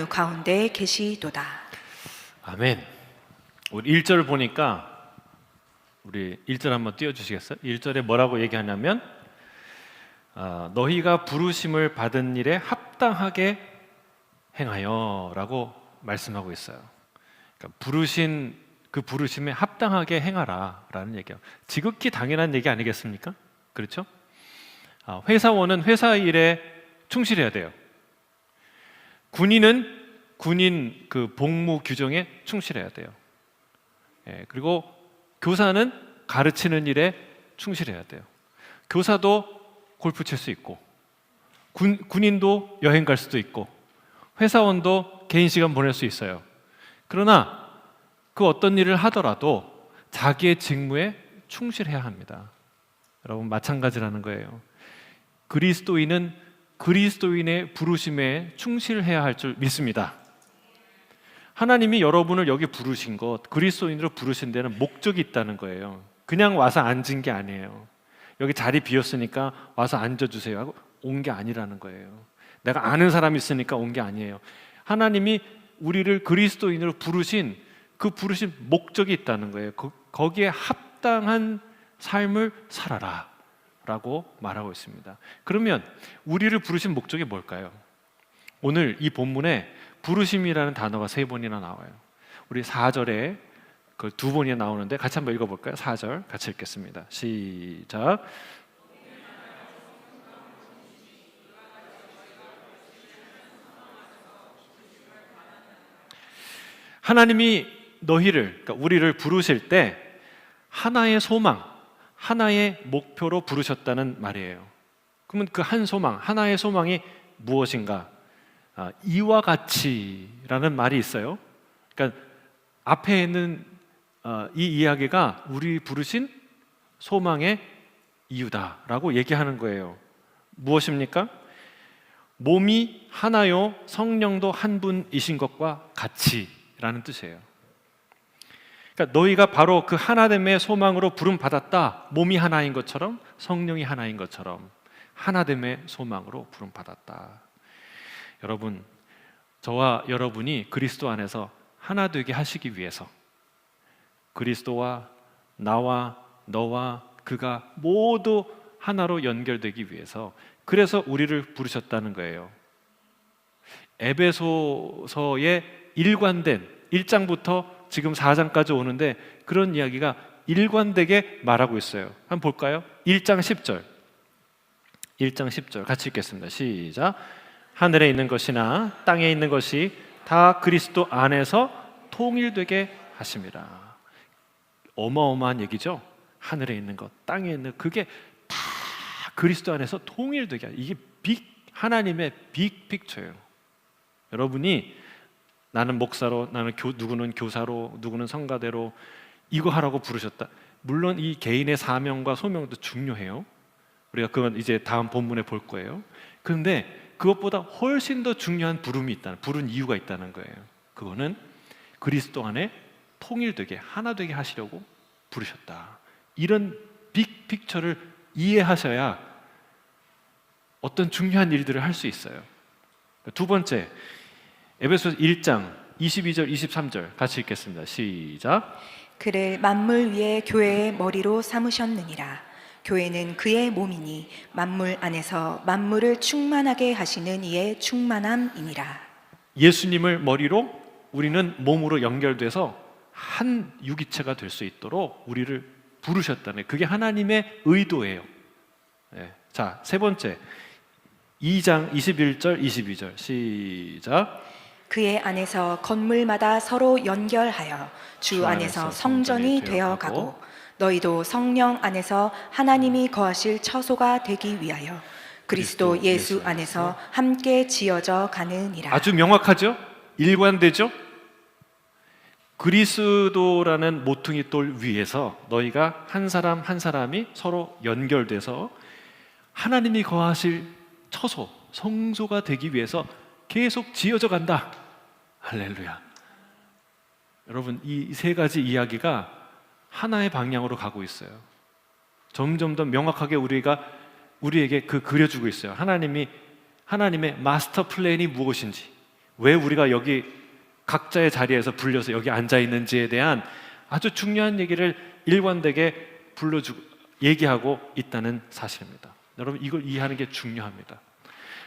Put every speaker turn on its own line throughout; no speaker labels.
가운데 계시도다.
아멘. 우리 1절 보니까 우리 1절 한번 띄워주시겠어요? 1절에 뭐라고 얘기하냐면 너희가 부르심을 받은 일에 합당하게 행하여 라고 말씀하고 있어요. 그러니까 부르신 그 부르심에 합당하게 행하라 라는 얘기예요. 지극히 당연한 얘기 아니겠습니까? 그렇죠? 회사원은 회사 일에 충실해야 돼요. 군인은 군인 그 복무 규정에 충실해야 돼요. 그리고 교사는 가르치는 일에 충실해야 돼요. 교사도 골프 칠 수 있고, 군인도 여행 갈 수도 있고, 회사원도 개인 시간 보낼 수 있어요. 그러나 그 어떤 일을 하더라도 자기의 직무에 충실해야 합니다. 여러분, 마찬가지라는 거예요. 그리스도인은 그리스도인의 부르심에 충실해야 할 줄 믿습니다. 하나님이 여러분을 여기 부르신 것, 그리스도인으로 부르신 데는 목적이 있다는 거예요. 그냥 와서 앉은 게 아니에요. 여기 자리 비었으니까 와서 앉아주세요 하고 온 게 아니라는 거예요. 내가 아는 사람이 있으니까 온 게 아니에요. 하나님이 우리를 그리스도인으로 부르신 그 부르신 목적이 있다는 거예요. 거기에 합당한 삶을 살아라 라고 말하고 있습니다. 그러면 우리를 부르신 목적이 뭘까요? 오늘 이 본문에 부르심이라는 단어가 3번이나 나와요. 우리 4절에 그 2번이나 나오는데 같이 한번 읽어볼까요? 4절 같이 읽겠습니다. 시작. 하나님이 너희를, 그러니까 우리를 부르실 때 하나의 소망, 하나의 목표로 부르셨다는 말이에요. 그러면 그 한 소망, 하나의 소망이 무엇인가? 이와 같이라는 말이 있어요. 그러니까 앞에 있는 이 이야기가 우리 부르신 소망의 이유다라고 얘기하는 거예요. 무엇입니까? 몸이 하나요 성령도 한 분이신 것과 같이라는 뜻이에요. 그러니까 너희가 바로 그 하나됨의 소망으로 부름 받았다. 몸이 하나인 것처럼 성령이 하나인 것처럼 하나됨의 소망으로 부름 받았다. 여러분, 저와 여러분이 그리스도 안에서 하나 되게 하시기 위해서 그리스도와 나와 너와 그가 모두 하나로 연결되기 위해서 그래서 우리를 부르셨다는 거예요. 에베소서의 일관된 1장부터 지금 4장까지 오는데 그런 이야기가 일관되게 말하고 있어요. 한번 볼까요? 1장 10절 1장 10절 같이 읽겠습니다. 시작. 하늘에 있는 것이나 땅에 있는 것이 다 그리스도 안에서 통일되게 하심이라. 어마어마한 얘기죠. 하늘에 있는 것, 땅에 있는 그게 다 그리스도 안에서 통일되게 하심. 이게 하나님의 빅 픽처예요. 여러분이 나는 목사로, 누구는 교사로, 누구는 성가대로 이거 하라고 부르셨다. 물론 이 개인의 사명과 소명도 중요해요. 우리가 그건 이제 다음 본문에 볼 거예요. 그런데 그것보다 훨씬 더 중요한 부른 이유가 있다는 거예요. 그거는 그리스도 안에 통일되게 하나 되게 하시려고 부르셨다. 이런 빅 픽처를 이해하셔야 어떤 중요한 일들을 할 수 있어요. 두 번째, 에베소서 1장 22절 23절 같이 읽겠습니다. 시작.
그를 만물 위에 교회의 머리로 삼으셨느니라. 교회는 그의 몸이니 만물 안에서 만물을 충만하게 하시는 이의 충만함이니라. 예수님을
머리로 우리는 몸으로 연결돼서 한 유기체가 될 수 있도록 우리를 부르셨다는, 그게 하나님의 의도예요. 자, 세 번째 2장 21절 22절 시작.
그의 안에서 건물마다 서로 연결하여 주 안에서 성전이 되어가고 너희도 성령 안에서 하나님이 거하실 처소가 되기 위하여 그리스도 예수 안에서 함께 지어져 가느니라.
아주 명확하죠? 일관되죠? 그리스도라는 모퉁이 돌 위에서 너희가 한 사람 한 사람이 서로 연결돼서 하나님이 거하실 처소, 성소가 되기 위해서 계속 지어져 간다. 할렐루야. 여러분, 이 세 가지 이야기가 하나의 방향으로 가고 있어요. 점점 더 명확하게 우리에게 그려주고 있어요. 하나님의 마스터 플랜이 무엇인지, 왜 우리가 여기 각자의 자리에서 불려서 여기 앉아 있는지에 대한 아주 중요한 얘기를 일관되게 얘기하고 있다는 사실입니다. 여러분, 이걸 이해하는 게 중요합니다.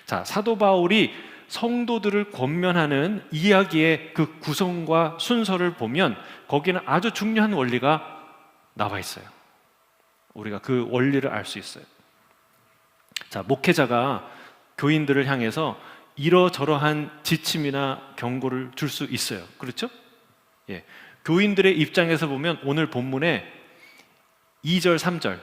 자, 사도 바울이 성도들을 권면하는 이야기의 그 구성과 순서를 보면 거기는 아주 중요한 원리가 나와 있어요. 우리가 그 원리를 알 수 있어요. 자, 목회자가 교인들을 향해서 이러저러한 지침이나 경고를 줄 수 있어요. 그렇죠? 예. 교인들의 입장에서 보면 오늘 본문에 2절, 3절,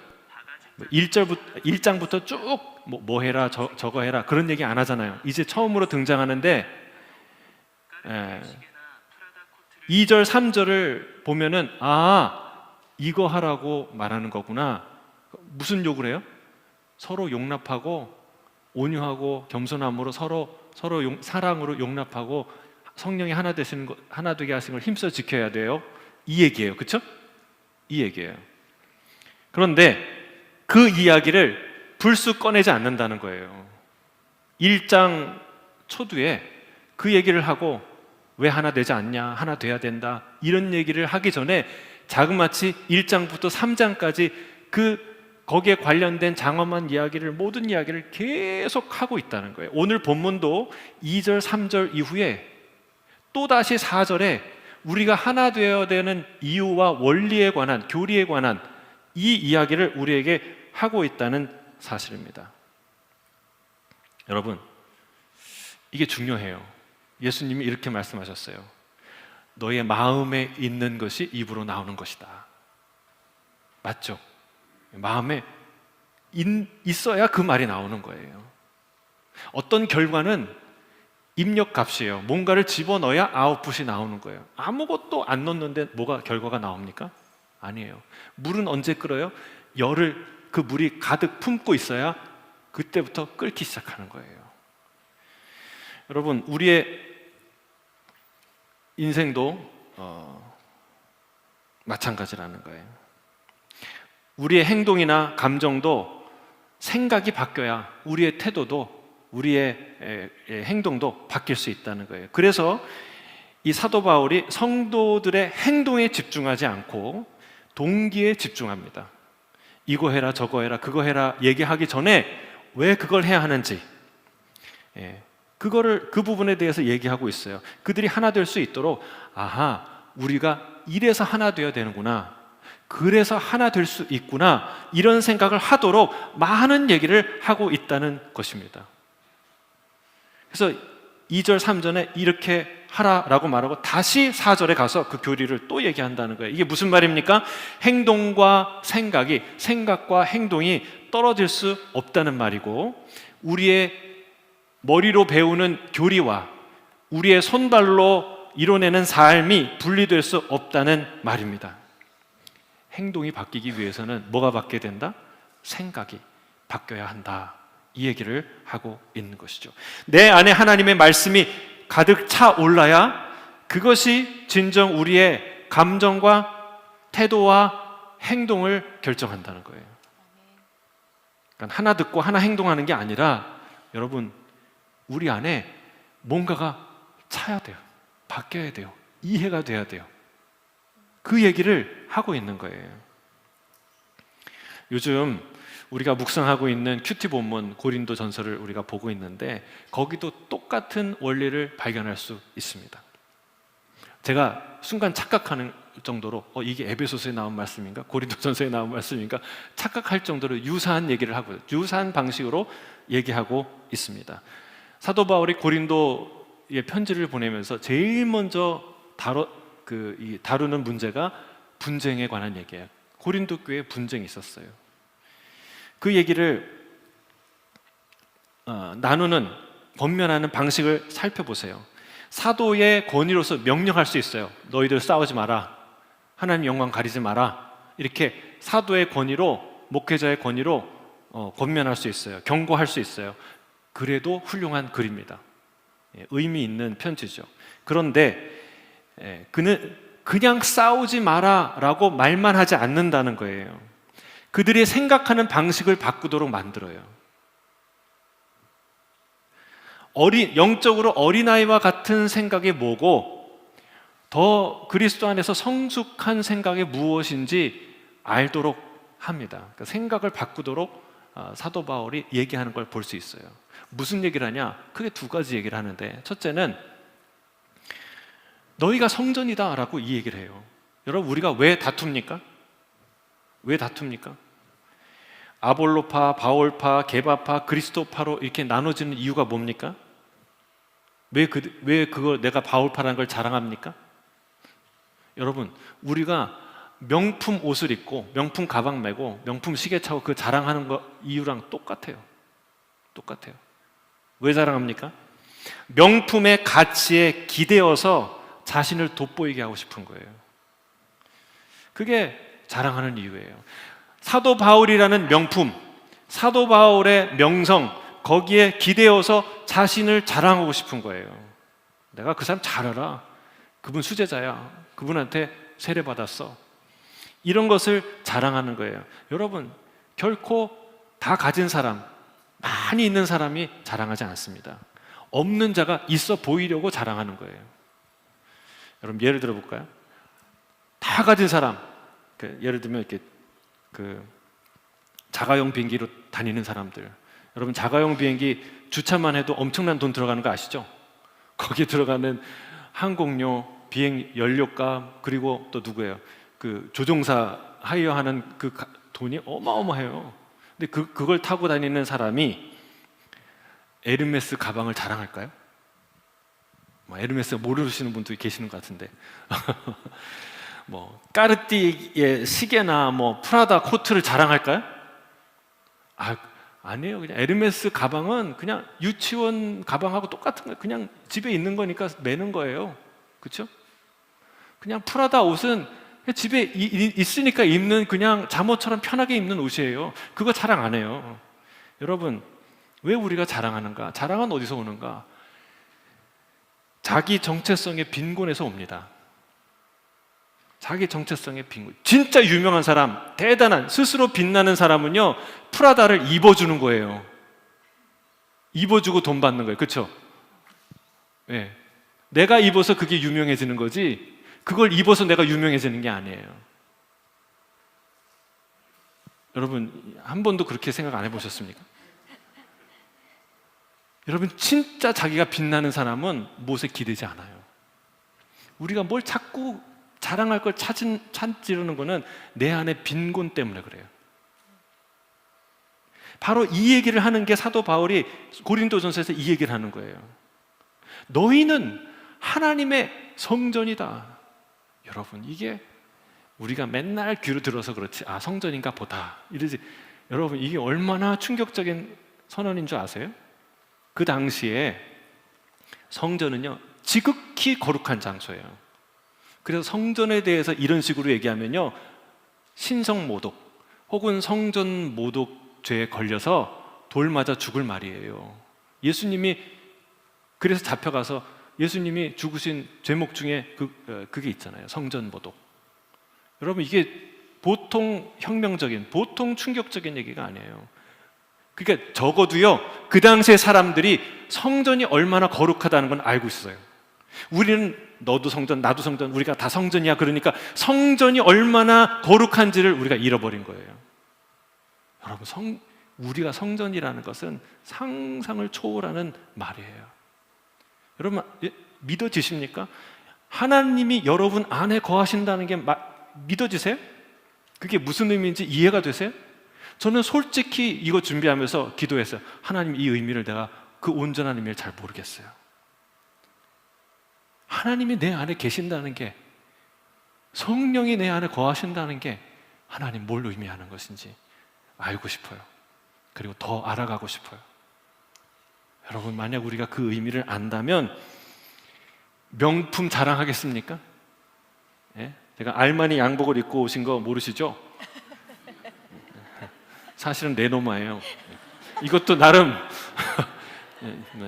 1장부터 쭉 뭐 해라, 저거 해라 그런 얘기 안 하잖아요. 이제 처음으로 등장하는데 2절, 3절을 보면은 이거 하라고 말하는 거구나. 무슨 욕을 해요? 서로 용납하고 온유하고 겸손함으로 서로 사랑으로 용납하고 성령이 하나 되게 하시는 걸 힘써 지켜야 돼요. 이 얘기예요. 그렇죠? 이 얘기예요. 그런데 그 이야기를 불쑥 꺼내지 않는다는 거예요. 1장 초두에 그 얘기를 하고 왜 하나 되지 않냐, 하나 돼야 된다 이런 얘기를 하기 전에 자그마치 1장부터 3장까지 거기에 관련된 장엄한 이야기를, 모든 이야기를 계속 하고 있다는 거예요. 오늘 본문도 2절, 3절 이후에 또다시 4절에 우리가 하나 되어야 되는 이유와 원리에 관한, 교리에 관한 이 이야기를 우리에게 하고 있다는 사실입니다. 여러분, 이게 중요해요. 예수님이 이렇게 말씀하셨어요. 너의 마음에 있는 것이 입으로 나오는 것이다. 맞죠? 마음에 있어야 그 말이 나오는 거예요. 어떤 결과는 입력값이에요. 뭔가를 집어넣어야 아웃풋이 나오는 거예요. 아무것도 안 넣는데 뭐가 결과가 나옵니까? 아니에요. 물은 언제 끓어요? 그 물이 가득 품고 있어야 그때부터 끓기 시작하는 거예요. 여러분, 우리의 인생도 마찬가지라는 거예요. 우리의 행동이나 감정도 생각이 바뀌어야 우리의 태도도, 우리의 행동도 바뀔 수 있다는 거예요. 그래서 이 사도 바울이 성도들의 행동에 집중하지 않고 동기에 집중합니다. 이거 해라, 저거 해라, 그거 해라 얘기하기 전에 왜 그걸 해야 하는지, 그 부분에 대해서 얘기하고 있어요. 그들이 하나 될 수 있도록 우리가 이래서 하나 되어야 되는구나, 그래서 하나 될 수 있구나, 이런 생각을 하도록 많은 얘기를 하고 있다는 것입니다. 그래서 2절, 3절에 이렇게 하라라고 말하고 다시 4절에 가서 그 교리를 또 얘기한다는 거예요. 이게 무슨 말입니까? 생각과 행동이 떨어질 수 없다는 말이고, 우리의 머리로 배우는 교리와 우리의 손발로 이뤄내는 삶이 분리될 수 없다는 말입니다. 행동이 바뀌기 위해서는 뭐가 바뀌어야 된다? 생각이 바뀌어야 한다. 이 얘기를 하고 있는 것이죠. 내 안에 하나님의 말씀이 가득 차 올라야 그것이 진정 우리의 감정과 태도와 행동을 결정한다는 거예요. 그러니까 하나 듣고 하나 행동하는 게 아니라, 여러분, 우리 안에 뭔가가 차야 돼요. 바뀌어야 돼요. 이해가 돼야 돼요. 그 얘기를 하고 있는 거예요. 요즘 우리가 묵상하고 있는 큐티 본문 고린도 전서를 우리가 보고 있는데 거기도 똑같은 원리를 발견할 수 있습니다. 제가 순간 착각하는 정도로 이게 에베소서에 나온 말씀인가? 고린도 전서에 나온 말씀인가? 착각할 정도로 유사한 얘기를 하고, 유사한 방식으로 얘기하고 있습니다. 사도 바울이 고린도에 편지를 보내면서 제일 먼저 다루는 문제가 분쟁에 관한 얘기예요. 고린도 교회에 분쟁이 있었어요. 그 얘기를 권면하는 방식을 살펴보세요. 사도의 권위로서 명령할 수 있어요. 너희들 싸우지 마라, 하나님 영광 가리지 마라, 이렇게 사도의 권위로, 목회자의 권위로 권면할 수 있어요. 경고할 수 있어요. 그래도 훌륭한 글입니다. 의미 있는 편지죠. 그런데 그는 그냥 싸우지 마라 라고 말만 하지 않는다는 거예요. 그들이 생각하는 방식을 바꾸도록 만들어요. 영적으로 어린아이와 같은 생각이 뭐고 더 그리스도 안에서 성숙한 생각이 무엇인지 알도록 합니다. 그러니까 생각을 바꾸도록 사도 바울이 얘기하는 걸 볼 수 있어요. 무슨 얘기를 하냐? 크게 두 가지 얘기를 하는데, 첫째는 너희가 성전이다 라고 이 얘기를 해요. 여러분, 우리가 왜 다툽니까? 왜 다툽니까? 아볼로파, 바울파, 게바파, 그리스도파로 이렇게 나눠지는 이유가 뭡니까? 왜 그걸 내가 바울파라는 걸 자랑합니까? 여러분, 우리가 명품 옷을 입고 명품 가방 메고 명품 시계 차고 그 자랑하는 거 이유랑 똑같아요. 똑같아요. 왜 자랑합니까? 명품의 가치에 기대어서 자신을 돋보이게 하고 싶은 거예요. 그게 자랑하는 이유예요. 사도 바울이라는 명품, 사도 바울의 명성, 거기에 기대어서 자신을 자랑하고 싶은 거예요. 내가 그 사람 잘 알아. 그분 수제자야. 그분한테 세례받았어. 이런 것을 자랑하는 거예요. 여러분, 결코 다 가진 사람, 많이 있는 사람이 자랑하지 않습니다. 없는 자가 있어 보이려고 자랑하는 거예요. 여러분, 예를 들어 볼까요? 다 가진 사람, 예를 들면 이렇게 자가용 비행기로 다니는 사람들, 여러분, 자가용 비행기 주차만 해도 엄청난 돈 들어가는 거 아시죠? 거기에 들어가는 항공료, 비행 연료값, 그리고 또 누구예요? 그 조종사 하이어하는 그 돈이 어마어마해요. 근데 그걸 타고 다니는 사람이 에르메스 가방을 자랑할까요? 에르메스 모르시는 분도 계시는 것 같은데 까르띠의 시계나 프라다 코트를 자랑할까요? 아니에요. 그냥 에르메스 가방은 그냥 유치원 가방하고 똑같은 거예요. 그냥 집에 있는 거니까 매는 거예요. 그렇죠? 그냥 프라다 옷은 집에 있으니까 입는, 그냥 잠옷처럼 편하게 입는 옷이에요. 그거 자랑 안 해요. 여러분, 왜 우리가 자랑하는가? 자랑은 어디서 오는가? 자기 정체성의 빈곤에서 옵니다. 자기 정체성의 빈곤. 진짜 유명한 사람, 대단한, 스스로 빛나는 사람은요, 프라다를 입어주는 거예요. 입어주고 돈 받는 거예요. 그렇죠? 네. 내가 입어서 그게 유명해지는 거지, 그걸 입어서 내가 유명해지는 게 아니에요. 여러분, 한 번도 그렇게 생각 안 해보셨습니까? 여러분, 진짜 자기가 빛나는 사람은 무엇에 기대지 않아요. 우리가 뭘 자꾸 자랑할 걸 찾으려는 거는 내 안에 빈곤 때문에 그래요. 바로 이 얘기를 하는 게 사도 바울이 고린도전서에서 이 얘기를 하는 거예요. 너희는 하나님의 성전이다. 여러분, 이게 우리가 맨날 귀로 들어서 그렇지, 성전인가 보다 이러지. 여러분, 이게 얼마나 충격적인 선언인 줄 아세요? 그 당시에 성전은요, 지극히 거룩한 장소예요. 그래서 성전에 대해서 이런 식으로 얘기하면요, 신성모독 혹은 성전 모독죄에 걸려서 돌 맞아 죽을 말이에요. 예수님이 그래서 잡혀가서 예수님이 죽으신 죄목 중에 그게 있잖아요. 성전 모독. 여러분, 이게 보통 혁명적인, 보통 충격적인 얘기가 아니에요. 그러니까 적어도요, 그 당시에 사람들이 성전이 얼마나 거룩하다는 건 알고 있어요. 우리는 너도 성전, 나도 성전, 우리가 다 성전이야. 그러니까 성전이 얼마나 거룩한지를 우리가 잃어버린 거예요. 여러분, 우리가 성전이라는 것은 상상을 초월하는 말이에요. 여러분, 믿어지십니까? 하나님이 여러분 안에 거하신다는 게 믿어지세요? 그게 무슨 의미인지 이해가 되세요? 저는 솔직히 이거 준비하면서 기도했어요. 하나님, 이 의미를 내가 그 온전한 의미를 잘 모르겠어요. 하나님이 내 안에 계신다는 게, 성령이 내 안에 거하신다는 게 하나님 뭘 의미하는 것인지 알고 싶어요. 그리고 더 알아가고 싶어요. 여러분, 만약 우리가 그 의미를 안다면 명품 자랑하겠습니까? 예? 제가 알마니 양복을 입고 오신 거 모르시죠? 사실은 네노마예요. 이것도 나름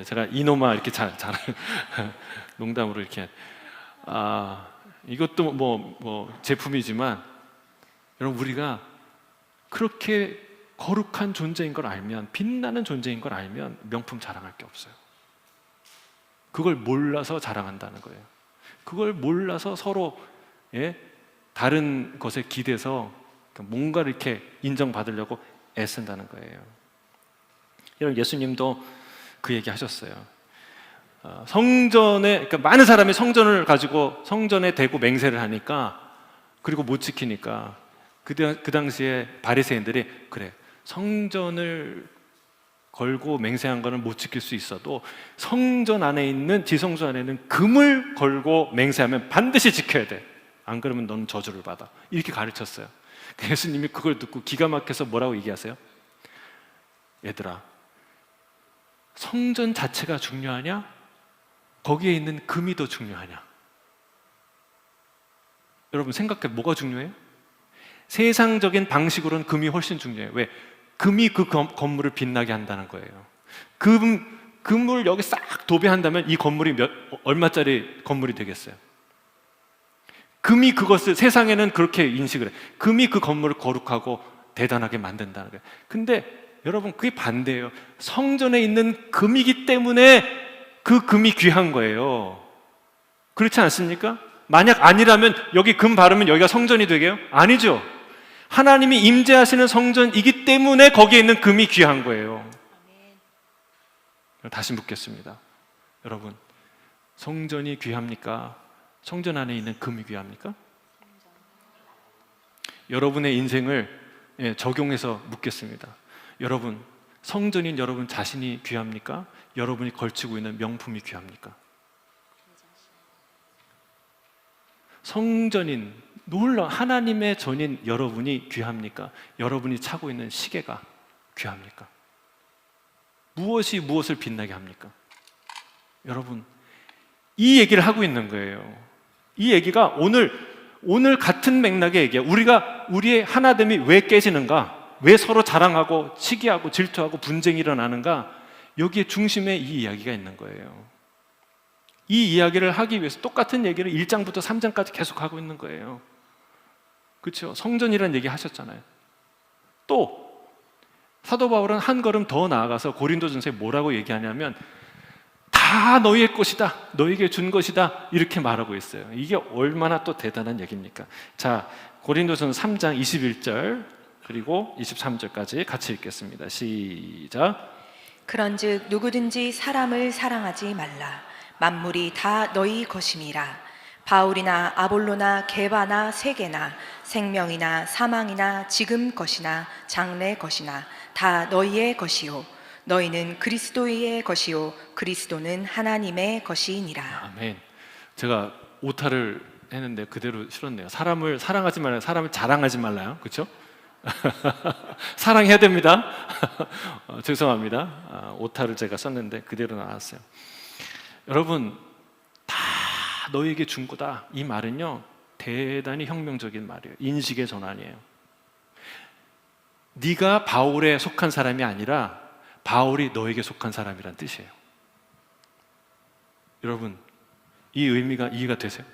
제가 이노마 이렇게 잘 농담으로 이렇게 이것도 뭐 제품이지만, 여러분, 우리가 그렇게 거룩한 존재인 걸 알면, 빛나는 존재인 걸 알면 명품 자랑할 게 없어요. 그걸 몰라서 자랑한다는 거예요. 그걸 몰라서 서로 다른 것에 기대서 뭔가를 이렇게 인정받으려고 애쓴다는 거예요. 여러분, 예수님도 그 얘기 하셨어요. 성전에, 그러니까 많은 사람이 성전을 가지고 성전에 대고 맹세를 하니까, 그리고 못 지키니까 그 당시에 바리새인들이, 그래, 성전을 걸고 맹세한 거는 못 지킬 수 있어도 성전 안에 있는, 지성소 안에 있는 금을 걸고 맹세하면 반드시 지켜야 돼. 안 그러면 너는 저주를 받아. 이렇게 가르쳤어요. 예수님이 그걸 듣고 기가 막혀서 뭐라고 얘기하세요? 얘들아, 성전 자체가 중요하냐? 거기에 있는 금이 더 중요하냐? 여러분 생각해, 뭐가 중요해요? 세상적인 방식으로는 금이 훨씬 중요해요. 왜? 금이 그 건물을 빛나게 한다는 거예요. 금을 여기 싹 도배한다면 이 건물이 얼마짜리 건물이 되겠어요? 금이 그것을, 세상에는 그렇게 인식을 해요. 금이 그 건물을 거룩하고 대단하게 만든다는 거예요. 근데 여러분, 그게 반대예요. 성전에 있는 금이기 때문에 그 금이 귀한 거예요. 그렇지 않습니까? 만약 아니라면 여기 금 바르면 여기가 성전이 되게요? 아니죠. 하나님이 임재하시는 성전이기 때문에 거기에 있는 금이 귀한 거예요. 다시 묻겠습니다. 여러분, 성전이 귀합니까? 성전 안에 있는 금이 귀합니까? 여러분의 인생을 적용해서 묻겠습니다. 여러분, 성전인 여러분 자신이 귀합니까? 여러분이 걸치고 있는 명품이 귀합니까? 성전인, 놀라, 하나님의 전인 여러분이 귀합니까? 여러분이 차고 있는 시계가 귀합니까? 무엇이 무엇을 빛나게 합니까? 여러분, 이 얘기를 하고 있는 거예요. 이 얘기가 오늘 같은 맥락의 얘기야. 우리의 하나됨이 왜 깨지는가? 왜 서로 자랑하고 시기하고 질투하고 분쟁이 일어나는가? 여기에 중심에 이 이야기가 있는 거예요. 이 이야기를 하기 위해서 똑같은 얘기를 1장부터 3장까지 계속 하고 있는 거예요. 그렇죠? 성전이라는 얘기 하셨잖아요. 또 사도 바울은 한 걸음 더 나아가서 고린도전서에 뭐라고 얘기하냐면, 다 너희의 것이다, 너희에게 준 것이다, 이렇게 말하고 있어요. 이게 얼마나 또 대단한 얘기입니까? 자, 고린도전서 3장 21절 그리고 23절까지 같이 읽겠습니다. 시작.
그런즉 누구든지 사람을 사랑하지 말라. 만물이 다 너희 것임이라. 바울이나 아볼로나 게바나 세게나 생명이나 사망이나 지금 것이나 장래 것이나 다 너희의 것이요 너희는 그리스도의 것이요 그리스도는 하나님의 것이니라.
아멘. 제가 오타를 했는데 그대로 실었네요. 사람을 사랑하지 말아요. 사람을 자랑하지 말라요. 그렇죠? 사랑해야 됩니다. 죄송합니다. 오타를 제가 썼는데 그대로 나왔어요. 여러분, 다 너에게 준 거다, 이 말은요 대단히 혁명적인 말이에요. 인식의 전환이에요. 네가 바울에 속한 사람이 아니라 바울이 너에게 속한 사람이란 뜻이에요. 여러분, 이 의미가 이해가 되세요?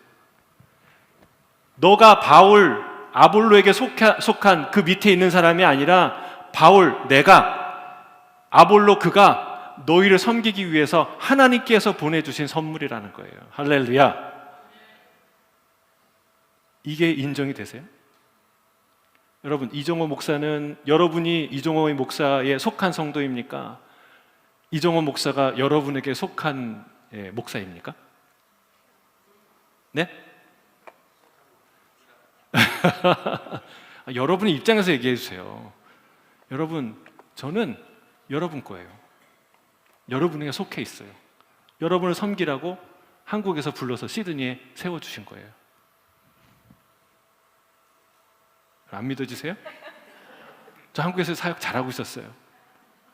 너가 바울, 아볼로에게 속한 그 밑에 있는 사람이 아니라 바울, 내가, 아볼로, 그가 너희를 섬기기 위해서 하나님께서 보내주신 선물이라는 거예요. 할렐루야. 이게 인정이 되세요? 여러분, 이종호 목사는, 여러분이 이종호 목사에 속한 성도입니까? 이종호 목사가 여러분에게 속한 목사입니까? 네? 여러분의 입장에서 얘기해 주세요. 여러분, 저는 여러분 거예요. 여러분에게 속해 있어요. 여러분을 섬기라고 한국에서 불러서 시드니에 세워주신 거예요. 안 믿어지세요? 저 한국에서 사역 잘하고 있었어요.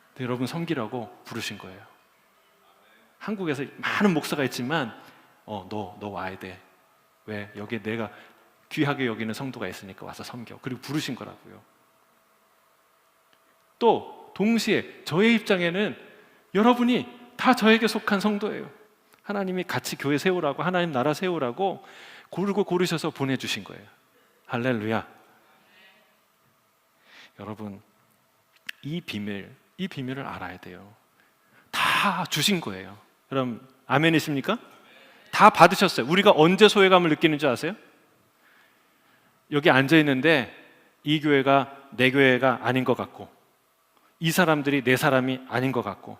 근데 여러분 섬기라고 부르신 거예요. 한국에서 많은 목사가 있지만 너 와야 돼. 왜? 여기에 내가 귀하게 여기는 성도가 있으니까 와서 섬겨. 그리고 부르신 거라고요. 또 동시에 저의 입장에는 여러분이 다 저에게 속한 성도예요. 하나님이 같이 교회 세우라고, 하나님 나라 세우라고 고르셔서 보내주신 거예요. 할렐루야. 여러분, 이 비밀을 알아야 돼요. 다 주신 거예요. 여러분 아멘이십니까? 다 받으셨어요. 우리가 언제 소외감을 느끼는 줄 아세요? 여기 앉아 있는데 이 교회가 내 교회가 아닌 것 같고, 이 사람들이 내 사람이 아닌 것 같고,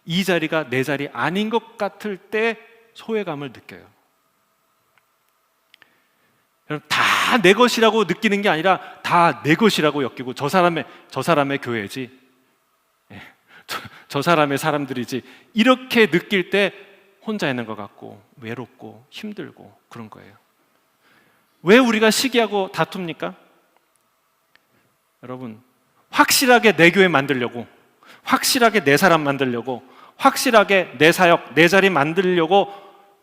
이 자리가 내 자리 아닌 것 같을 때 소외감을 느껴요. 여러분, 다 내 것이라고 느끼는 게 아니라 다 내 것이라고 여기고, 저 사람의 교회지, 저 사람의 사람들이지, 이렇게 느낄 때 혼자 있는 것 같고 외롭고 힘들고 그런 거예요. 왜 우리가 시기하고 다툽니까? 여러분, 확실하게 내 교회 만들려고, 확실하게 내 사람 만들려고, 확실하게 내 사역, 내 자리 만들려고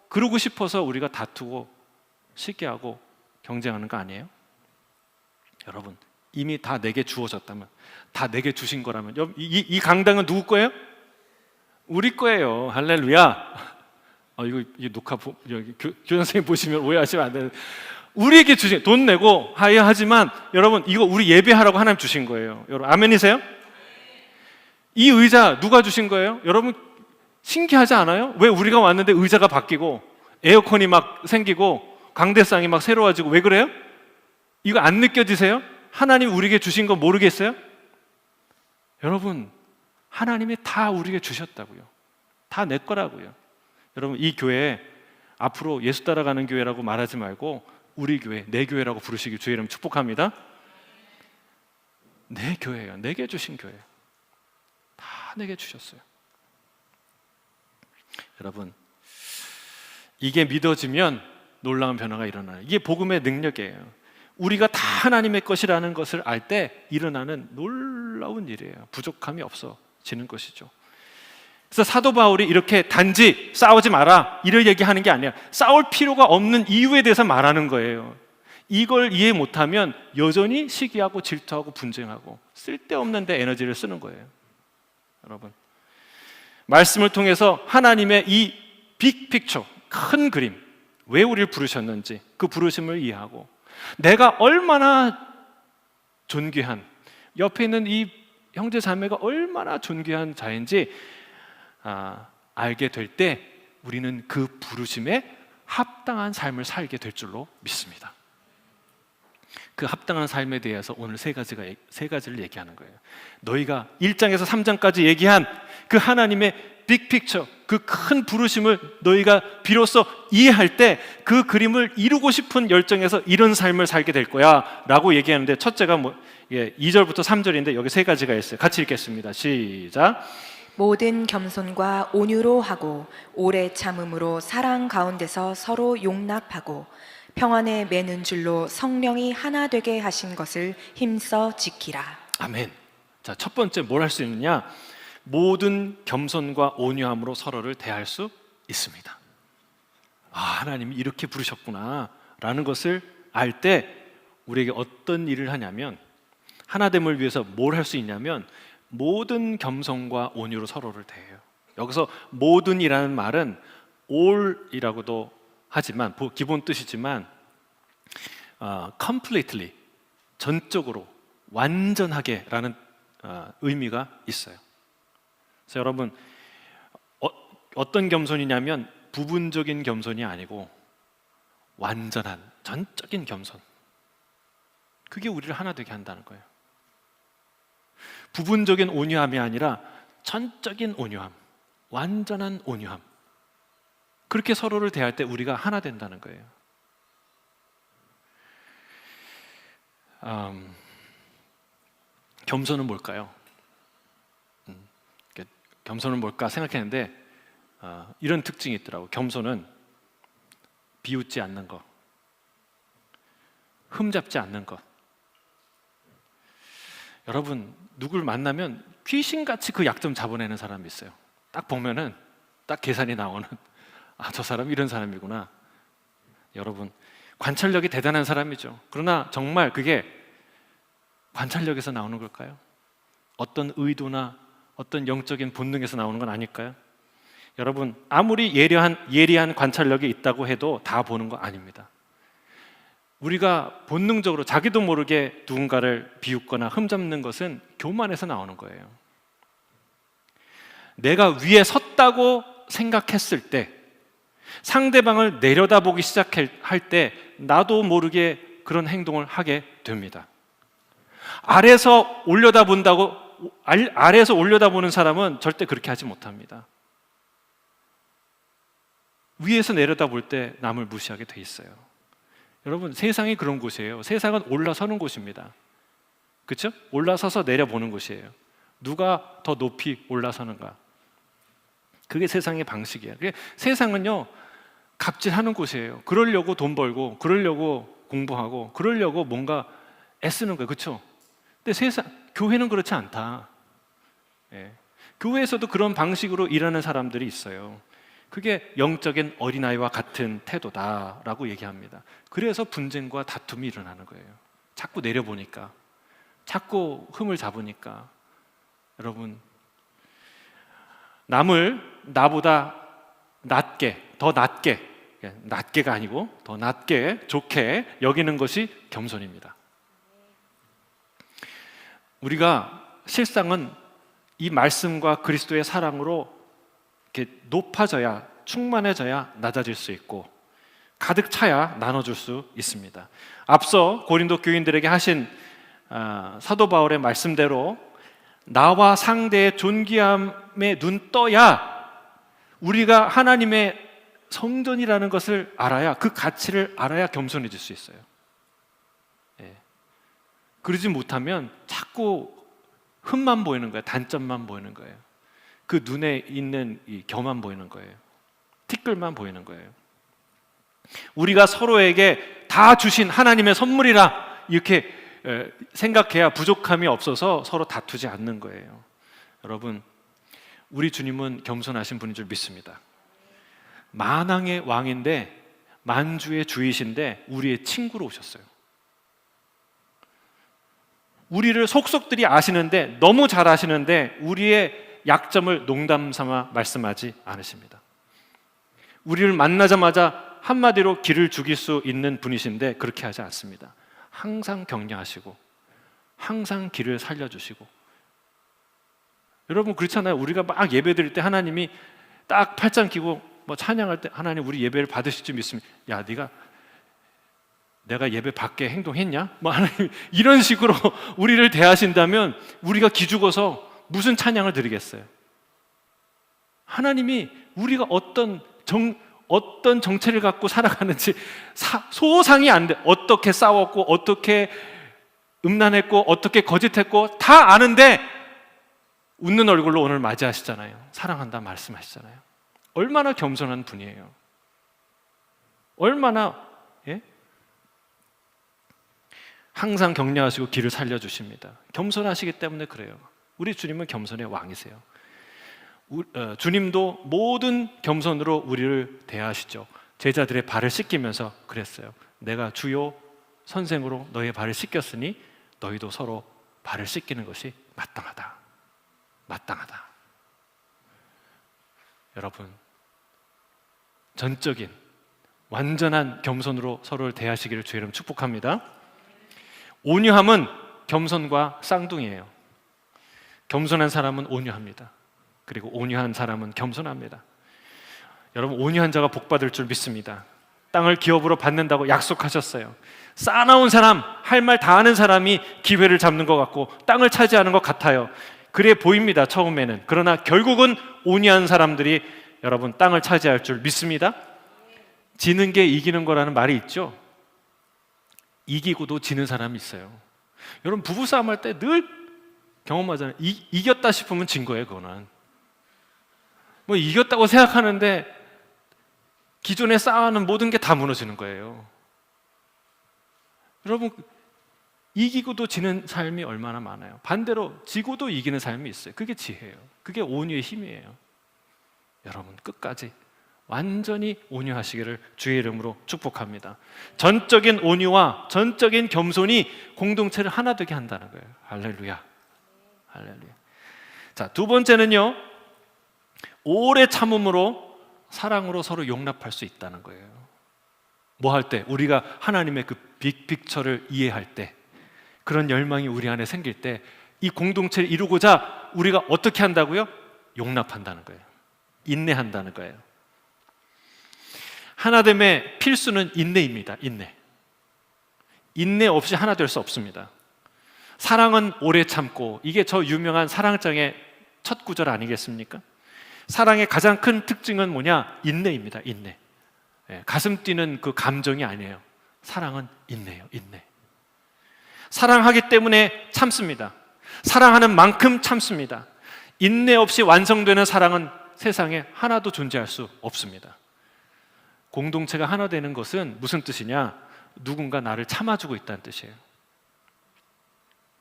그러고 싶어서 우리가 다투고 시기하고 경쟁하는 거 아니에요? 여러분, 이미 다 내게 주어졌다면, 다 내게 주신 거라면, 이 강당은 누구 거예요? 우리 거예요. 할렐루야. 이거 녹화 여기 교장 선생님 보시면 오해하시면 안 되는. 우리에게 주신, 돈 내고 하지만 여러분, 이거 우리 예배하라고 하나님 주신 거예요. 여러분, 아멘이세요? 이 의자 누가 주신 거예요? 여러분, 신기하지 않아요? 왜 우리가 왔는데 의자가 바뀌고 에어컨이 막 생기고 강대상이 막 새로워지고, 왜 그래요? 이거 안 느껴지세요? 하나님 우리에게 주신 거 모르겠어요? 여러분, 하나님이 다 우리에게 주셨다고요. 다 내 거라고요. 여러분, 이 교회 앞으로 예수 따라가는 교회라고 말하지 말고 우리 교회, 내 교회라고 부르시기 주의 이름 축복합니다. 내 교회예요. 내게 주신 교회. 다 내게 주셨어요. 여러분, 이게 믿어지면 놀라운 변화가 일어나요. 이게 복음의 능력이에요. 우리가 다 하나님의 것이라는 것을 알 때 일어나는 놀라운 일이에요. 부족함이 없어지는 것이죠. 그래서 사도 바울이 이렇게 단지 싸우지 마라 이를 얘기하는 게 아니야. 싸울 필요가 없는 이유에 대해서 말하는 거예요. 이걸 이해 못하면 여전히 시기하고 질투하고 분쟁하고 쓸데없는 데 에너지를 쓰는 거예요. 여러분, 말씀을 통해서 하나님의 이 빅픽처, 큰 그림, 왜 우리를 부르셨는지 그 부르심을 이해하고, 내가 얼마나 존귀한, 옆에 있는 이 형제 자매가 얼마나 존귀한 자인지 알게 될 때 우리는 그 부르심에 합당한 삶을 살게 될 줄로 믿습니다. 그 합당한 삶에 대해서 오늘 세 가지를 얘기하는 거예요. 너희가 1장에서 3장까지 얘기한 그 하나님의 빅픽처, 그 큰 부르심을 너희가 비로소 이해할 때 그 그림을 이루고 싶은 열정에서 이런 삶을 살게 될 거야 라고 얘기하는데, 첫째가 2절부터 3절인데 여기 세 가지가 있어요. 같이 읽겠습니다. 시작.
모든 겸손과 온유로 하고 오래 참음으로 사랑 가운데서 서로 용납하고 평안에 매는 줄로 성령이 하나 되게 하신 것을 힘써 지키라.
아멘. 자, 첫 번째 뭘 할 수 있느냐? 모든 겸손과 온유함으로 서로를 대할 수 있습니다. 하나님이 이렇게 부르셨구나 라는 것을 알 때 우리에게 어떤 일을 하냐면, 하나됨을 위해서 뭘 할 수 있냐면 모든 겸손과 온유로 서로를 대해요. 여기서 모든이라는 말은 all이라고도 하지만, 기본 뜻이지만 completely, 전적으로, 완전하게 라는 의미가 있어요. 그래서 여러분, 어떤 겸손이냐면 부분적인 겸손이 아니고 완전한 전적인 겸손, 그게 우리를 하나 되게 한다는 거예요. 부분적인 온유함이 아니라 전적인 온유함, 완전한 온유함, 그렇게 서로를 대할 때 우리가 하나 된다는 거예요. 겸손은 뭘까요? 겸손은 뭘까 생각했는데 이런 특징이 있더라고요. 겸손은 비웃지 않는 것, 흠잡지 않는 것. 여러분, 누굴 만나면 귀신같이 그 약점 잡아내는 사람이 있어요. 딱 보면은 딱 계산이 나오는, 저 사람 이런 사람이구나. 여러분, 관찰력이 대단한 사람이죠. 그러나 정말 그게 관찰력에서 나오는 걸까요? 어떤 의도나 어떤 영적인 본능에서 나오는 건 아닐까요? 여러분, 아무리 예리한 관찰력이 있다고 해도 다 보는 거 아닙니다. 우리가 본능적으로 자기도 모르게 누군가를 비웃거나 흠잡는 것은 교만에서 나오는 거예요. 내가 위에 섰다고 생각했을 때, 상대방을 내려다보기 시작할 때 나도 모르게 그런 행동을 하게 됩니다. 아래에서 올려다보는 사람은 절대 그렇게 하지 못합니다. 위에서 내려다볼 때 남을 무시하게 돼 있어요. 여러분, 세상이 그런 곳이에요. 세상은 올라서는 곳입니다. 그렇죠? 올라서서 내려보는 곳이에요. 누가 더 높이 올라서는가? 그게 세상의 방식이에요. 세상은요, 갑질하는 곳이에요. 그러려고 돈 벌고, 그러려고 공부하고, 그러려고 뭔가 애쓰는 거예요. 그렇죠? 근데 교회는 그렇지 않다. 예. 교회에서도 그런 방식으로 일하는 사람들이 있어요. 그게 영적인 어린아이와 같은 태도다라고 얘기합니다. 그래서 분쟁과 다툼이 일어나는 거예요. 자꾸 내려보니까, 자꾸 흠을 잡으니까. 여러분, 남을 나보다 더 낮게가 아니고 더 낮게, 좋게 여기는 것이 겸손입니다. 우리가 실상은 이 말씀과 그리스도의 사랑으로 이렇게 높아져야, 충만해져야 낮아질 수 있고 가득 차야 나눠줄 수 있습니다. 앞서 고린도 교인들에게 하신 사도 바울의 말씀대로 나와 상대의 존귀함에 눈 떠야 우리가 하나님의 성전이라는 것을 알아야, 그 가치를 알아야 겸손해질 수 있어요. 예. 그러지 못하면 자꾸 흠만 보이는 거예요. 단점만 보이는 거예요. 그 눈에 있는 이 겨만 보이는 거예요. 티끌만 보이는 거예요. 우리가 서로에게 다 주신 하나님의 선물이라 이렇게 생각해야 부족함이 없어서 서로 다투지 않는 거예요. 여러분, 우리 주님은 겸손하신 분인 줄 믿습니다. 만왕의 왕인데, 만주의 주이신데 우리의 친구로 오셨어요. 우리를 속속들이 아시는데, 너무 잘 아시는데 우리의 약점을 농담 삼아 말씀하지 않으십니다. 우리를 만나자마자 한마디로 길을 죽일 수 있는 분이신데 그렇게 하지 않습니다. 항상 격려하시고 항상 길을 살려주시고. 여러분, 그렇잖아요. 우리가 막 예배 드릴 때 하나님이 딱 팔짱 끼고 뭐 찬양할 때 하나님 우리 예배를 받으실 줄 믿습니다. 야, 내가 예배 받게 행동했냐? 뭐 하나님 이런 식으로 우리를 대하신다면 우리가 기죽어서 무슨 찬양을 드리겠어요? 하나님이 우리가 어떤 정체를 갖고 살아가는지 소상이 안 돼. 어떻게 싸웠고, 어떻게 음란했고, 어떻게 거짓했고 다 아는데 웃는 얼굴로 오늘 맞이하시잖아요. 사랑한다 말씀하시잖아요. 얼마나 겸손한 분이에요. 얼마나, 예? 항상 격려하시고 길을 살려주십니다. 겸손하시기 때문에 그래요. 우리 주님은 겸손의 왕이세요. 주님도 모든 겸손으로 우리를 대하시죠. 제자들의 발을 씻기면서 그랬어요. 내가 주요 선생으로 너의 발을 씻겼으니 너희도 서로 발을 씻기는 것이 마땅하다. 여러분, 전적인 완전한 겸손으로 서로를 대하시기를 주의 이름 축복합니다. 온유함은 겸손과 쌍둥이에요. 겸손한 사람은 온유합니다. 그리고 온유한 사람은 겸손합니다. 여러분, 온유한 자가 복받을 줄 믿습니다. 땅을 기업으로 받는다고 약속하셨어요. 쌓아놓은 사람, 할 말 다 하는 사람이 기회를 잡는 것 같고 땅을 차지하는 것 같아요. 그래 보입니다, 처음에는. 그러나 결국은 온유한 사람들이 여러분 땅을 차지할 줄 믿습니다. 지는 게 이기는 거라는 말이 있죠. 이기고도 지는 사람이 있어요. 여러분, 부부싸움 할 때 늘 경험하잖아요. 이겼다 싶으면 진 거예요. 그거는 뭐 이겼다고 생각하는데 기존에 쌓아놓은 모든 게 다 무너지는 거예요. 여러분, 이기고도 지는 삶이 얼마나 많아요. 반대로 지고도 이기는 삶이 있어요. 그게 지혜예요. 그게 온유의 힘이에요. 여러분, 끝까지 완전히 온유하시기를 주의 이름으로 축복합니다. 전적인 온유와 전적인 겸손이 공동체를 하나 되게 한다는 거예요. 할렐루야. 할렐루야. 자, 두 번째는요, 오래 참음으로 사랑으로 서로 용납할 수 있다는 거예요. 뭐 할 때? 우리가 하나님의 그 빅픽처를 이해할 때, 그런 열망이 우리 안에 생길 때 이 공동체를 이루고자 우리가 어떻게 한다고요? 용납한다는 거예요. 인내한다는 거예요. 하나됨의 필수는 인내입니다. 인내 없이 하나 될 수 없습니다. 사랑은 오래 참고, 이게 저 유명한 사랑장의 첫 구절 아니겠습니까? 사랑의 가장 큰 특징은 뭐냐? 인내입니다. 인내. 가슴 뛰는 그 감정이 아니에요. 사랑은 인내예요. 인내. 사랑하기 때문에 참습니다. 사랑하는 만큼 참습니다. 인내 없이 완성되는 사랑은 세상에 하나도 존재할 수 없습니다. 공동체가 하나 되는 것은 무슨 뜻이냐? 누군가 나를 참아주고 있다는 뜻이에요.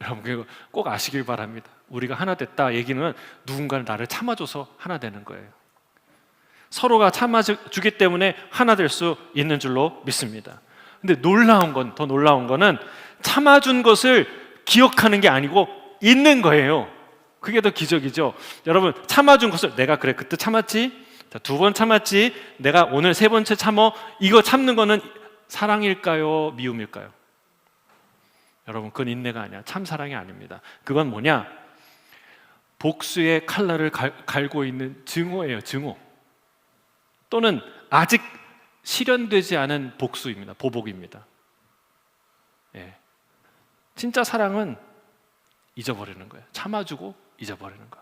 여러분, 그거 꼭 아시길 바랍니다. 우리가 하나 됐다 얘기는 누군가는 나를 참아줘서 하나 되는 거예요. 서로가 참아주기 때문에 하나 될 수 있는 줄로 믿습니다. 근데 더 놀라운 거는 참아준 것을 기억하는 게 아니고 있는 거예요. 그게 더 기적이죠. 여러분, 참아준 것을 내가 그래 그때 참았지, 두 번 참았지, 내가 오늘 세 번째 참어, 이거 참는 거는 사랑일까요? 미움일까요? 여러분, 그건 인내가 아니야. 참 사랑이 아닙니다. 그건 뭐냐? 복수의 칼날을 갈고 있는 증오예요. 증오. 또는 아직 실현되지 않은 복수입니다. 보복입니다. 진짜 사랑은 잊어버리는 거예요. 참아주고 잊어버리는 거.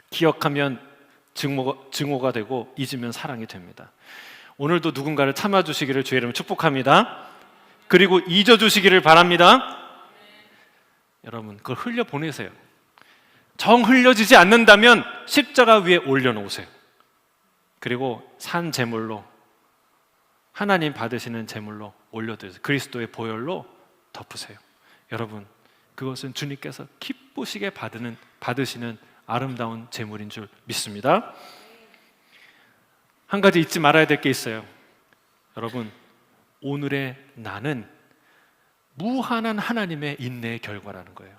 기억하면 증오가 되고 잊으면 사랑이 됩니다. 오늘도 누군가를 참아주시기를 주의 이름으로 축복합니다. 그리고 잊어주시기를 바랍니다. 여러분, 그걸 흘려보내세요. 정 흘려지지 않는다면 십자가 위에 올려놓으세요. 그리고 산 제물로, 하나님 받으시는 제물로 올려드리세요. 그리스도의 보혈로 덮으세요. 여러분, 그것은 주님께서 기쁘시게 받으시는 아름다운 제물인 줄 믿습니다. 한 가지 잊지 말아야 될 게 있어요. 여러분, 오늘의 나는 무한한 하나님의 인내의 결과라는 거예요.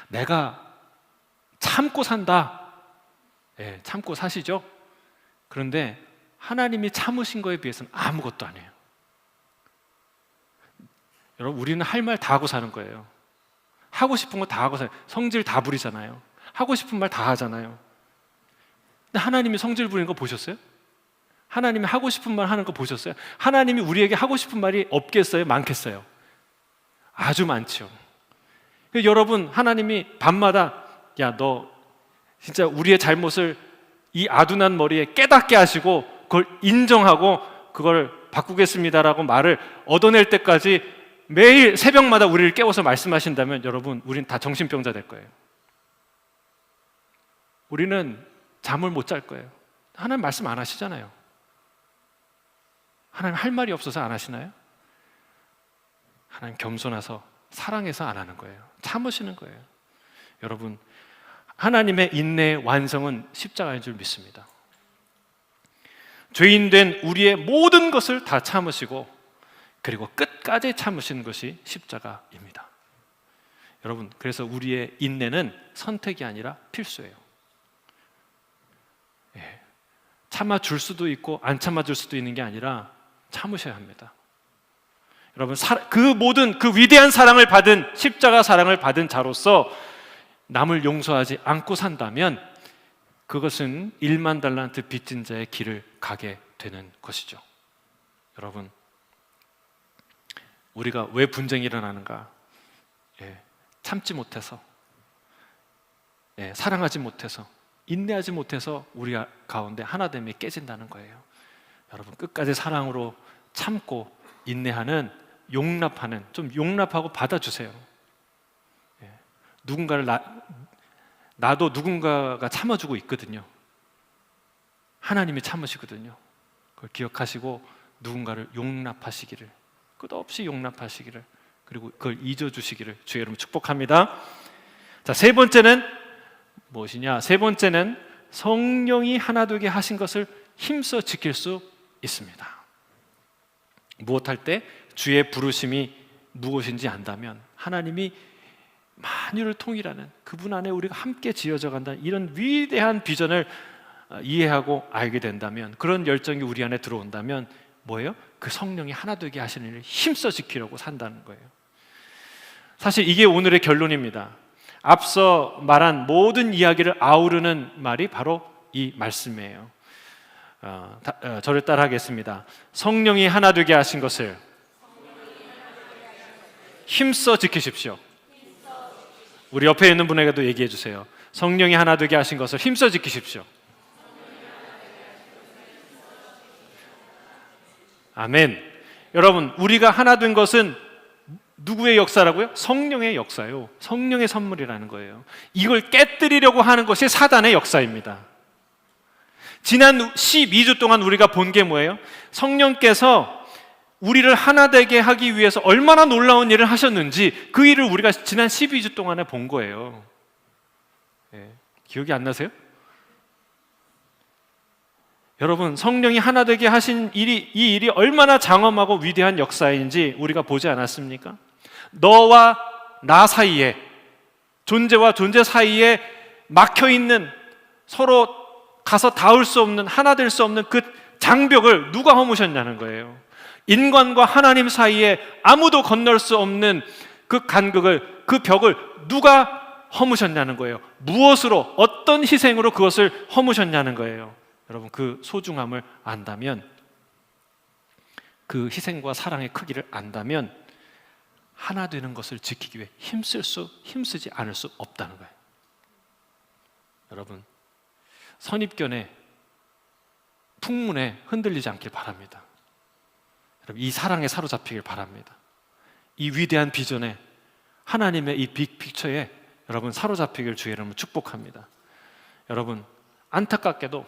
내가 참고 산다. 참고 사시죠? 그런데 하나님이 참으신 거에 비해서는 아무것도 아니에요. 여러분, 우리는 할 말 다 하고 사는 거예요. 하고 싶은 거 다 하고 사요. 성질 다 부리잖아요. 하고 싶은 말 다 하잖아요. 근데 하나님이 성질 부리는 거 보셨어요? 하나님이 하고 싶은 말 하는 거 보셨어요? 하나님이 우리에게 하고 싶은 말이 없겠어요? 많겠어요? 아주 많죠. 여러분, 하나님이 밤마다 야, 너 진짜 우리의 잘못을 이 아둔한 머리에 깨닫게 하시고 그걸 인정하고 그걸 바꾸겠습니다라고 말을 얻어낼 때까지 매일 새벽마다 우리를 깨워서 말씀하신다면 여러분, 우린 다 정신병자 될 거예요. 우리는 잠을 못 잘 거예요. 하나님 말씀 안 하시잖아요. 하나님 할 말이 없어서 안 하시나요? 하나님 겸손해서 사랑해서 안 하는 거예요. 참으시는 거예요. 여러분, 하나님의 인내의 완성은 십자가인 줄 믿습니다. 죄인된 우리의 모든 것을 다 참으시고 그리고 끝까지 참으신 것이 십자가입니다. 여러분, 그래서 우리의 인내는 선택이 아니라 필수예요. 참아줄 수도 있고 안 참아줄 수도 있는 게 아니라 참으셔야 합니다. 여러분, 그 위대한 사랑을 받은, 십자가 사랑을 받은 자로서 남을 용서하지 않고 산다면 그것은 1만 달란트 빚진 자의 길을 가게 되는 것이죠. 여러분, 우리가 왜 분쟁이 일어나는가? 참지 못해서, 사랑하지 못해서, 인내하지 못해서 우리 가운데 하나됨이 깨진다는 거예요. 여러분, 끝까지 사랑으로 참고 인내하는, 용납하는, 좀 용납하고 받아주세요. 나도 누군가가 참아주고 있거든요. 하나님이 참으시거든요. 그걸 기억하시고 누군가를 용납하시기를, 끝없이 용납하시기를, 그리고 그걸 잊어주시기를 주의 이름으로 축복합니다. 자, 세 번째는 무엇이냐? 세 번째는 성령이 하나 되게 하신 것을 힘써 지킬 수 있습니다. 무엇할 때 주의 부르심이 무엇인지 안다면, 하나님이 만유를 통일하는 그분 안에 우리가 함께 지어져 간다는 이런 위대한 비전을 이해하고 알게 된다면, 그런 열정이 우리 안에 들어온다면 뭐예요? 그 성령이 하나 되게 하시는 일을 힘써 지키려고 산다는 거예요. 사실 이게 오늘의 결론입니다. 앞서 말한 모든 이야기를 아우르는 말이 바로 이 말씀이에요. 저를 따라하겠습니다. 성령이 하나 되게 하신 것을 힘써 지키십시오. 우리 옆에 있는 분에게도 얘기해 주세요. 성령이 하나 되게 하신 것을 힘써 지키십시오. 아멘. 여러분, 우리가 하나 된 것은 누구의 역사라고요? 성령의 역사요. 성령의 선물이라는 거예요. 이걸 깨뜨리려고 하는 것이 사단의 역사입니다. 지난 12주 동안 우리가 본 게 뭐예요? 성령께서 우리를 하나 되게 하기 위해서 얼마나 놀라운 일을 하셨는지 그 일을 우리가 지난 12주 동안에 본 거예요. 기억이 안 나세요? 여러분, 성령이 하나 되게 하신 이 일이 얼마나 장엄하고 위대한 역사인지 우리가 보지 않았습니까? 너와 나 사이에, 존재와 존재 사이에 막혀있는, 서로 가서 닿을 수 없는, 하나 될 수 없는 그 장벽을 누가 허무셨냐는 거예요. 인간과 하나님 사이에 아무도 건널 수 없는 그 간극을, 그 벽을 누가 허무셨냐는 거예요. 무엇으로, 어떤 희생으로 그것을 허무셨냐는 거예요. 여러분, 그 소중함을 안다면, 그 희생과 사랑의 크기를 안다면 하나 되는 것을 지키기 위해 힘쓰지 않을 수 없다는 거예요. 여러분, 선입견에, 풍문에 흔들리지 않길 바랍니다. 여러분, 이 사랑에 사로잡히길 바랍니다. 이 위대한 비전에, 하나님의 이 빅픽처에 여러분 사로잡히길 주의 이름으로 축복합니다. 여러분, 안타깝게도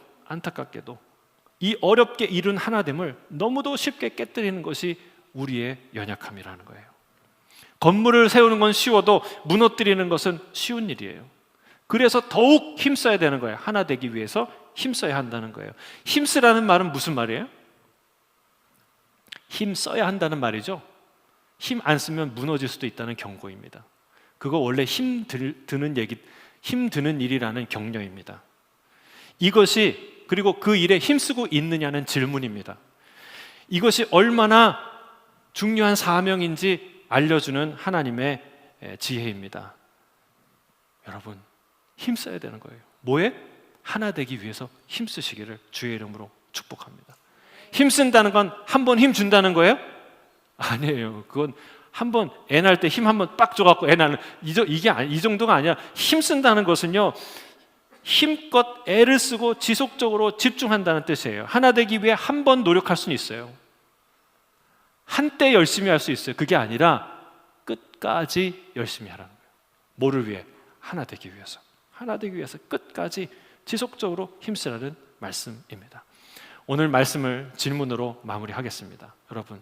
이 어렵게 이룬 하나됨을 너무도 쉽게 깨뜨리는 것이 우리의 연약함이라는 거예요. 건물을 세우는 건 쉬워도 무너뜨리는 것은 쉬운 일이에요. 그래서 더욱 힘써야 되는 거예요. 하나 되기 위해서 힘써야 한다는 거예요. 힘쓰라는 말은 무슨 말이에요? 힘써야 한다는 말이죠. 힘 안 쓰면 무너질 수도 있다는 경고입니다. 그거 원래 힘드는 일이라는 격려입니다. 이것이, 그리고 그 일에 힘쓰고 있느냐는 질문입니다. 이것이 얼마나 중요한 사명인지 알려주는 하나님의 지혜입니다. 여러분, 힘써야 되는 거예요. 뭐에? 하나 되기 위해서 힘쓰시기를 주의 이름으로 축복합니다. 힘쓴다는 건 한 번 힘 준다는 거예요? 아니에요. 그건 한 번 애 낳을 때 힘 한 번 빡 줘갖고 애 낳는, 이 정도가 아니라 힘쓴다는 것은요, 힘껏 애를 쓰고 지속적으로 집중한다는 뜻이에요. 하나 되기 위해 한 번 노력할 수는 있어요. 한때 열심히 할 수 있어요. 그게 아니라 끝까지 열심히 하라는 거예요. 뭐를 위해? 하나 되기 위해서. 하나 되기 위해서 끝까지 지속적으로 힘쓰라는 말씀입니다. 오늘 말씀을 질문으로 마무리하겠습니다. 여러분,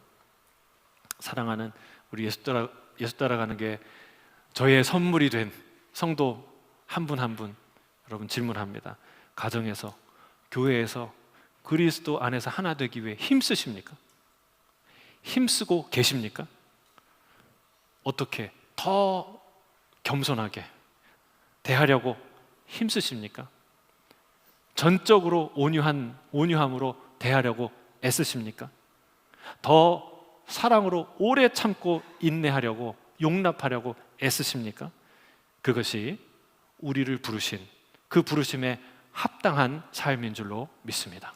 사랑하는 우리 예수 따라가는 게 저의 선물이 된 성도 한 분 한 분, 여러분 질문합니다. 가정에서, 교회에서, 그리스도 안에서 하나 되기 위해 힘쓰십니까? 힘쓰고 계십니까? 어떻게 더 겸손하게 대하려고 힘쓰십니까? 전적으로 온유함으로 대하려고 애쓰십니까? 더 사랑으로 오래 참고 인내하려고, 용납하려고 애쓰십니까? 그것이 우리를 부르신 그 부르심에 합당한 삶인 줄로 믿습니다.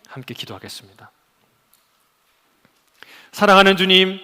함께 기도하겠습니다. 사랑하는 주님,